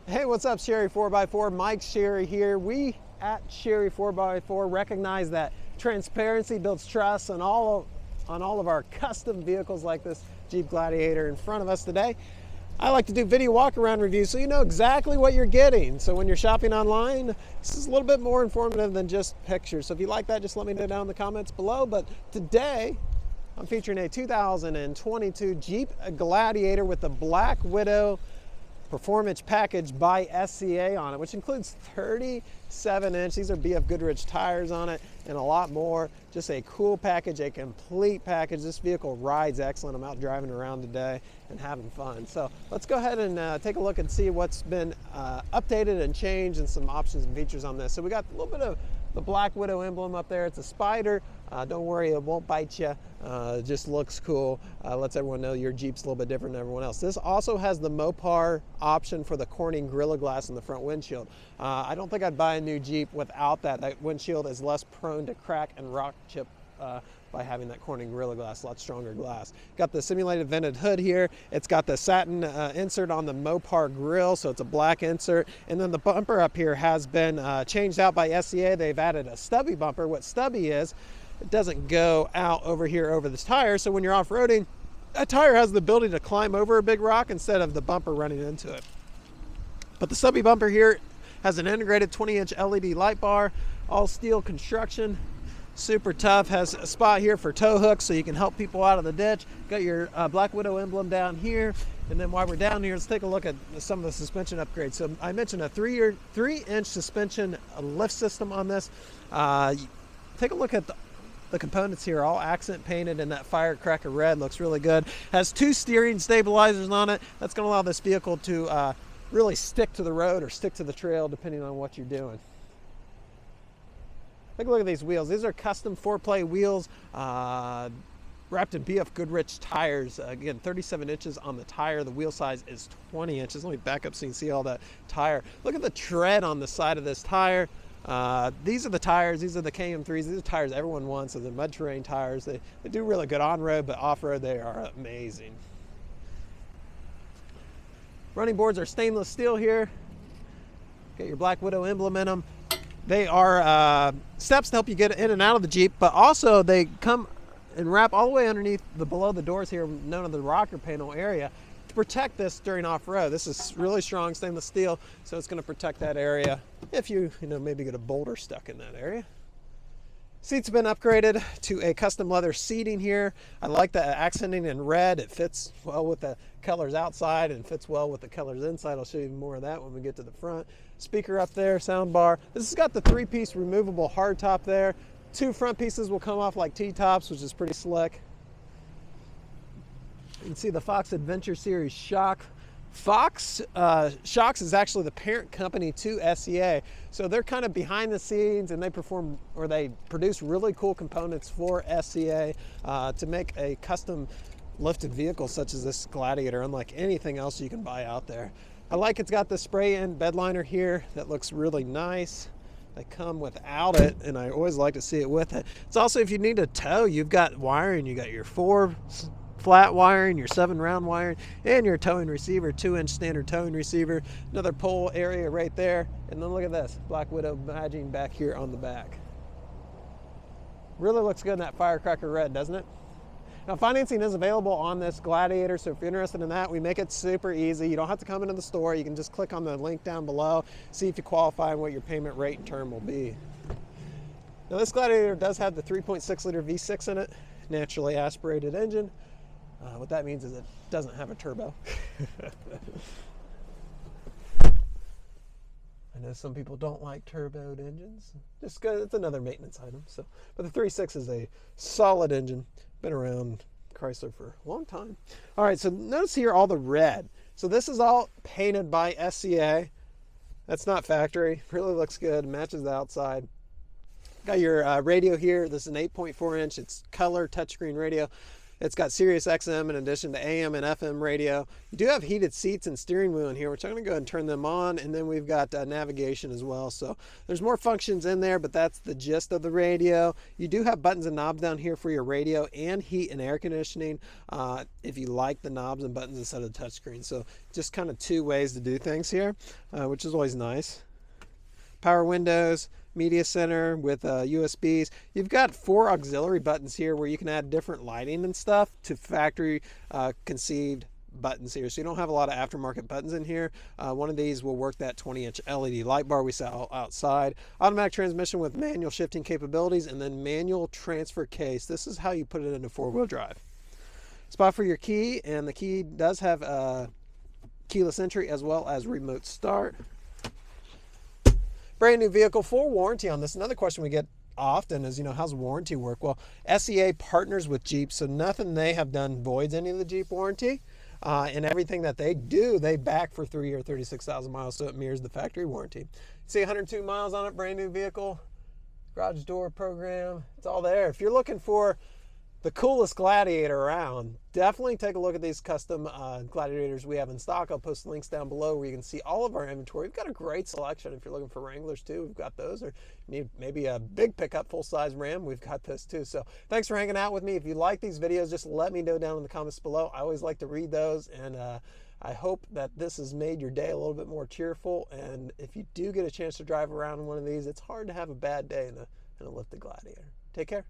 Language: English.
Hey, what's up, Sherry 4x4? Mike Sherry here. We at Sherry 4x4 recognize that transparency builds trust on all of our custom vehicles like this Jeep Gladiator in front of us today. I like to do video walk-around reviews so you know exactly what you're getting. So when you're shopping online, this is a little bit more informative than just pictures. So if you like that, just let me know down in the comments below. But today, I'm featuring a 2022 Jeep Gladiator with the Black Widow Performance Package by SCA on it, which includes 37-inch, these are BF Goodrich tires on it, and a lot more. Just a cool package, a complete package. This vehicle rides excellent. I'm out driving around today and having fun. So let's go ahead and take a look and see what's been updated and changed and some options and features on this. So we got a little bit of the Black Widow emblem up there. It's a spider. Don't worry, it won't bite you. It just looks cool. Lets everyone know your Jeep's a little bit different than everyone else. This also has the Mopar option for the Corning Grille glass in the front windshield. I don't think I'd buy a new Jeep without that. That windshield is less prone to crack and rock chip by having that Corning Gorilla Glass, a lot stronger glass. Got the simulated vented hood here. It's got the satin insert on the Mopar grille, so it's a black insert. And then the bumper up here has been changed out by SCA. They've added a stubby bumper. What stubby is, it doesn't go out over here over this tire, so when you're off-roading, that tire has the ability to climb over a big rock instead of the bumper running into it. But the stubby bumper here has an integrated 20-inch LED light bar, all steel construction. Super tough, has a spot here for tow hooks so you can help people out of the ditch. Got your Black Widow emblem down here. And then while we're down here, let's take a look at some of the suspension upgrades. So I mentioned a 3-inch suspension lift system on this. Take a look at the components here, all accent painted in that firecracker red, looks really good. Has 2 steering stabilizers on it. That's gonna allow this vehicle to really stick to the road or stick to the trail depending on what you're doing. Take a look at these wheels. These are custom 4-play wheels wrapped in BF Goodrich tires. Again, 37 inches on the tire. The wheel size is 20 inches. Let me back up so you can see all that tire. Look at the tread on the side of this tire. These are the tires. These are the KM3s. These are tires everyone wants. So they're mud terrain tires. They do really good on-road, but off-road they are amazing. Running boards are stainless steel here. Got your Black Widow emblem in them. They are steps to help you get in and out of the Jeep, but also they come and wrap all the way underneath below the doors here, known as the rocker panel area, to protect this during off-road. This is really strong stainless steel, so it's going to protect that area if you maybe get a boulder stuck in that area. Seats have been upgraded to a custom leather seating here. I like the accenting in red. It fits well with the colors outside and fits well with the colors inside. I'll show you more of that when we get to the front. Speaker up there, sound bar. This has got the 3-piece removable hardtop there. 2 front pieces will come off like T-tops, which is pretty slick. You can see the Fox Adventure Series shock. Fox Shocks is actually the parent company to SCA, so they're kind of behind the scenes, and they produce really cool components for SCA to make a custom lifted vehicle such as this Gladiator, unlike anything else you can buy out there. I like it's got the spray-in bed liner here that looks really nice. They come without it, and I always like to see it with it. It's also, if you need a tow, you've got wiring. You got your 4 flat wiring, your 7 round wiring, and your towing receiver, 2-inch standard towing receiver. Another pole area right there. And then look at this, Black Widow badging back here on the back. Really looks good in that firecracker red, doesn't it? Now, financing is available on this Gladiator, so if you're interested in that, we make it super easy. You don't have to come into the store. You can just click on the link down below, see if you qualify and what your payment rate and term will be. Now, this Gladiator does have the 3.6-liter V6 in it, naturally aspirated engine. What that means is it doesn't have a turbo. I know some people don't like turboed engines. Just it's another maintenance item. But the 3.6 is a solid engine. Been around Chrysler for a long time. All right, so notice here all the red. So this is all painted by SCA. That's not factory. Really looks good. Matches the outside. Got your radio here. This is an 8.4-inch. It's color touchscreen radio. It's got Sirius XM in addition to AM and FM radio. You do have heated seats and steering wheel in here, which I'm going to go ahead and turn them on. And then we've got navigation as well. So there's more functions in there, but that's the gist of the radio. You do have buttons and knobs down here for your radio and heat and air conditioning if you like the knobs and buttons instead of the touchscreen. So just kind of two ways to do things here, which is always nice. Power windows, media center with USBs. You've got 4 auxiliary buttons here where you can add different lighting and stuff to factory conceived buttons here. So you don't have a lot of aftermarket buttons in here. One of these will work that 20-inch LED light bar we saw outside. Automatic transmission with manual shifting capabilities, and then manual transfer case. This is how you put it into 4-wheel drive. Spot for your key, and the key does have keyless entry as well as remote start. Brand new vehicle, full warranty on this. Another question we get often is, how's warranty work? Well, SEA partners with Jeep, so nothing they have done voids any of the Jeep warranty. And everything that they do, they back for 3 or 36,000 miles, so it mirrors the factory warranty. See 102 miles on it, brand new vehicle, garage door program, it's all there. If you're looking for the coolest Gladiator around, definitely take a look at these custom Gladiators we have in stock. I'll post links down below where you can see all of our inventory. We've got a great selection. If you're looking for Wranglers too, we've got those. Or you need maybe a big pickup, full-size Ram, we've got this too. So thanks for hanging out with me. If you like these videos, just let me know down in the comments below. I always like to read those, and I hope that this has made your day a little bit more cheerful. And if you do get a chance to drive around in one of these, it's hard to have a bad day in a lifted Gladiator. Take care.